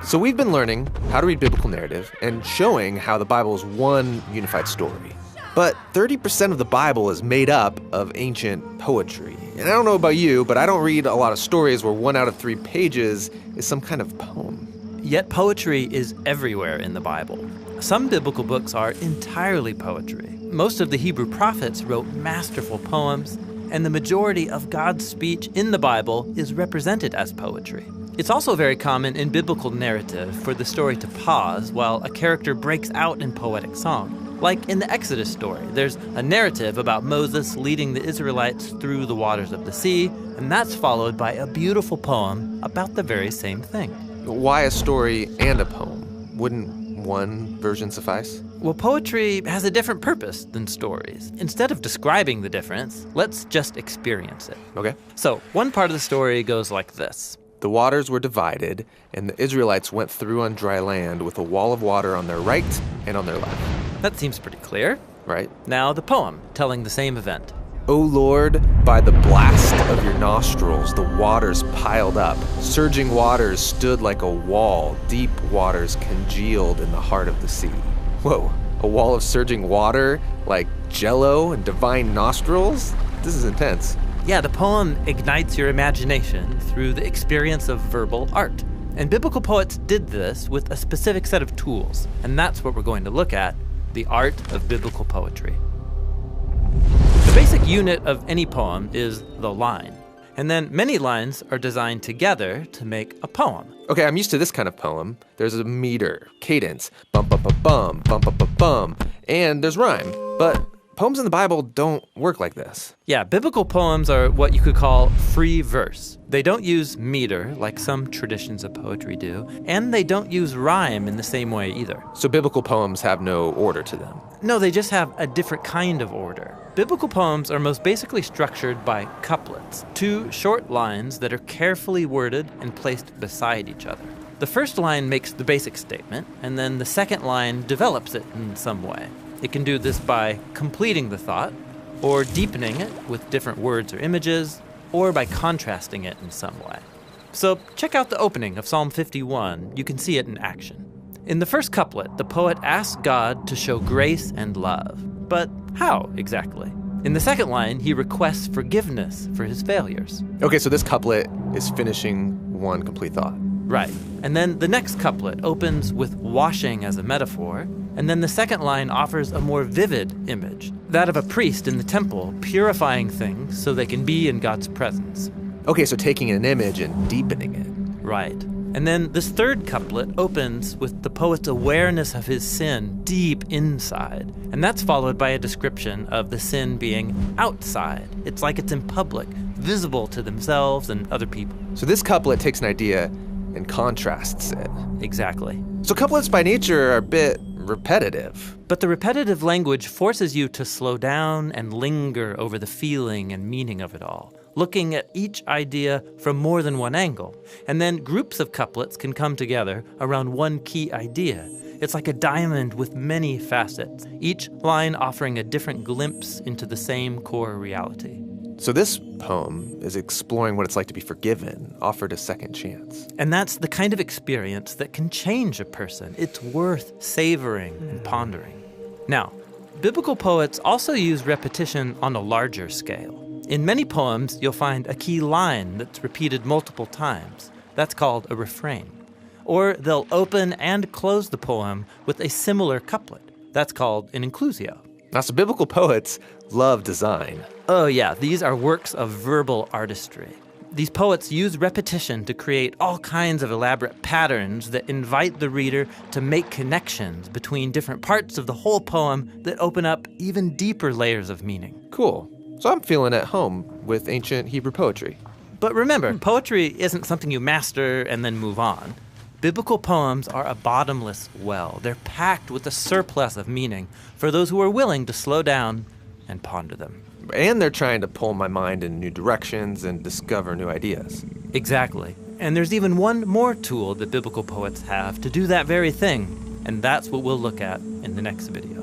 So we've been learning how to read biblical narrative and showing how the Bible is one unified story. But 30% of the Bible is made up of ancient poetry. And I don't know about you, but I don't read a lot of stories where 1 out of 3 pages is some kind of poem. Yet poetry is everywhere in the Bible. Some biblical books are entirely poetry. Most of the Hebrew prophets wrote masterful poems, and the majority of God's speech in the Bible is represented as poetry. It's also very common in biblical narrative for the story to pause while a character breaks out in poetic song. Like in the Exodus story, there's a narrative about Moses leading the Israelites through the waters of the sea, and that's followed by a beautiful poem about the very same thing. Why a story and a poem? Wouldn't one version suffice? Well, poetry has a different purpose than stories. Instead of describing the difference, let's just experience it. Okay. So, one part of the story goes like this. The waters were divided, and the Israelites went through on dry land with a wall of water on their right and on their left. That seems pretty clear. Right. Now the poem, telling the same event. O Lord, by the blast of your nostrils, the waters piled up. Surging waters stood like a wall. Deep waters congealed in the heart of the sea. Whoa, a wall of surging water like Jell-O and divine nostrils? This is intense. Yeah, the poem ignites your imagination through the experience of verbal art. And biblical poets did this with a specific set of tools. And that's what we're going to look at, the art of biblical poetry. The basic unit of any poem is the line. And then many lines are designed together to make a poem. Okay, I'm used to this kind of poem. There's a meter, cadence, bum bum bum bum, bum bum bum bum, and there's rhyme. But poems in the Bible don't work like this. Yeah, biblical poems are what you could call free verse. They don't use meter like some traditions of poetry do, and they don't use rhyme in the same way either. So biblical poems have no order to them. No, they just have a different kind of order. Biblical poems are most basically structured by couplets, 2 short lines that are carefully worded and placed beside each other. The first line makes the basic statement, and then the second line develops it in some way. It can do this by completing the thought, or deepening it with different words or images, or by contrasting it in some way. So check out the opening of Psalm 51. You can see it in action. In the first couplet, the poet asks God to show grace and love. But how exactly? In the second line, he requests forgiveness for his failures. Okay, so this couplet is finishing one complete thought. Right. And then the next couplet opens with washing as a metaphor, and then the second line offers a more vivid image, that of a priest in the temple purifying things so they can be in God's presence. Okay, so taking an image and deepening it. Right. And then this third couplet opens with the poet's awareness of his sin deep inside. And that's followed by a description of the sin being outside. It's like it's in public, visible to themselves and other people. So this couplet takes an idea and contrasts it. Exactly. So couplets by nature are a bit repetitive. But the repetitive language forces you to slow down and linger over the feeling and meaning of it all, looking at each idea from more than one angle. And then groups of couplets can come together around one key idea. It's like a diamond with many facets, each line offering a different glimpse into the same core reality. So this poem is exploring what it's like to be forgiven, offered a second chance. And that's the kind of experience that can change a person. It's worth savoring and pondering. Now, biblical poets also use repetition on a larger scale. In many poems, you'll find a key line that's repeated multiple times. That's called a refrain. Or they'll open and close the poem with a similar couplet. That's called an inclusio. Now, so biblical poets love design. Oh yeah, these are works of verbal artistry. These poets use repetition to create all kinds of elaborate patterns that invite the reader to make connections between different parts of the whole poem that open up even deeper layers of meaning. Cool. So I'm feeling at home with ancient Hebrew poetry. But remember, poetry isn't something you master and then move on. Biblical poems are a bottomless well. They're packed with a surplus of meaning for those who are willing to slow down and ponder them. And they're trying to pull my mind in new directions and discover new ideas. Exactly. And there's even one more tool that biblical poets have to do that very thing, and that's what we'll look at in the next video.